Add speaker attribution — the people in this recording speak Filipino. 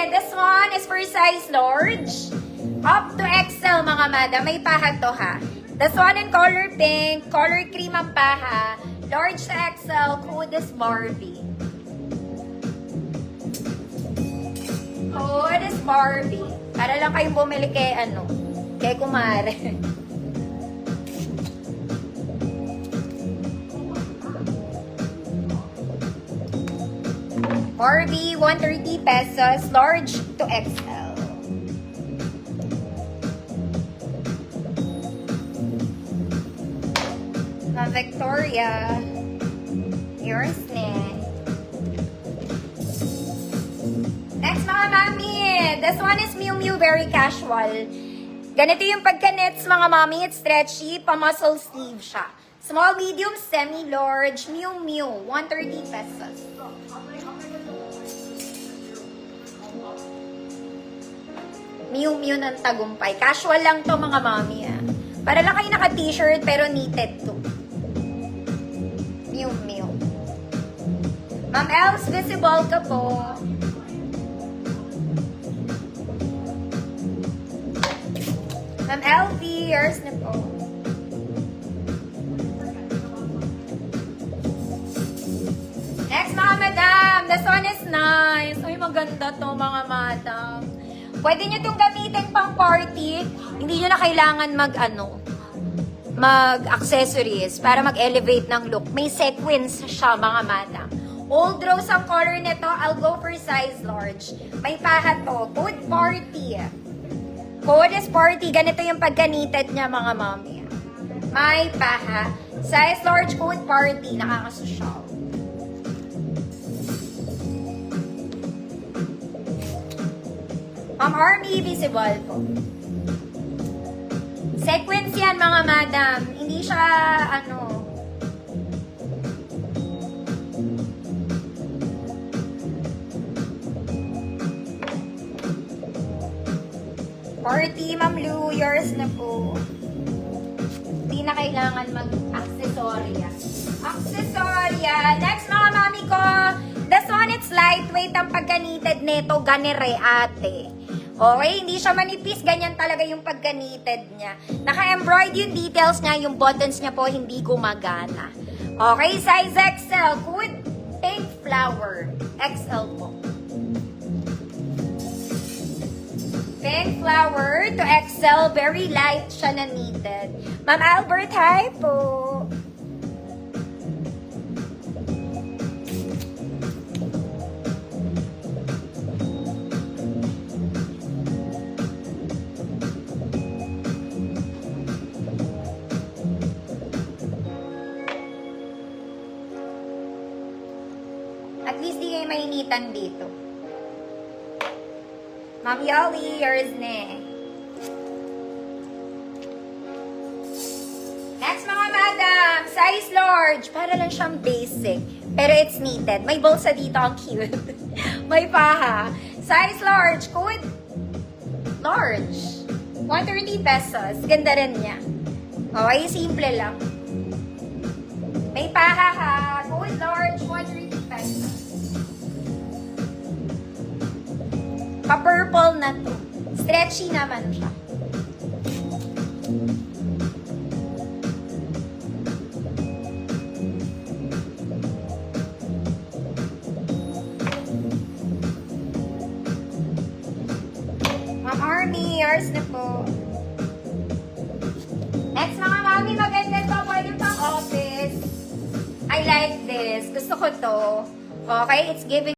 Speaker 1: This one is for size large. Up to XL, mga madam. May paha to, ha. This one in color pink. Color cream ang paha. Large to XL. Code is Barbie. Code is Barbie. Para lang kayong bumili kay, kay kumare. Barbie, 130 pesos, large to XL. Na Victoria, yours next. Next, mga mami, this one is Miu Miu, very casual. Ganito yung pagka-knits, mga mami, it's stretchy, pa-muscle sleeve siya. Small, medium, semi-large, Miu Miu, 130 pesos. Miu Miu ng tagumpay. Casual lang to, mga mami, ah. Para lang kayo naka-t-shirt, pero knitted to. Miu Miu. Ma'am Els, visible ka po. Ma'am LV, yours na po. Next, mga madam. This one is nice. Ay, maganda to, mga madam. Pwede nyo itong gamitin pang party. Hindi nyo na kailangan mag-accessories para mag-elevate ng look. May sequins siya, mga madam. Old rose ang color nito. I'll go for size large. May paha to. Code party. Code is party. Ganito yung pagka-knitted niya, mga mami. May paha. Size large, code party. Nakakasosyal. Army, visible po. Sequence yan, mga madam. Hindi siya, Party, Ma'am Lou, yours na po. Hindi na kailangan mag-accessorya. Next, mga mami ko. This one, it's lightweight ang pagka-knitted nito. Ganere, ate. Okay, hindi siya manipis. Ganyan talaga yung pagka-knitted niya. Naka-embroid yung details niya. Yung buttons niya po, hindi gumagana. Okay, size XL. Good pink flower. XL po. Pink flower to XL. Very light siya na knitted. Ma'am Albert, hi po. At least di kayo mainitan dito. Ma'am Yoli, yours na. Next, mga madam, size large. Para lang siyang basic. Pero it's knitted. May bulsa dito, ang cute. May paha. Size large. Code large. 130 pesos. Ganda rin niya. Okay, simple lang. May paha ha. Code large, 130 pesos. Pa-purple na to. Stretchy naman siya. Ma'am Army, yours na po. Next, mga mami, maganda to. Pwede pang office. I like this. Gusto ko to. Okay, it's giving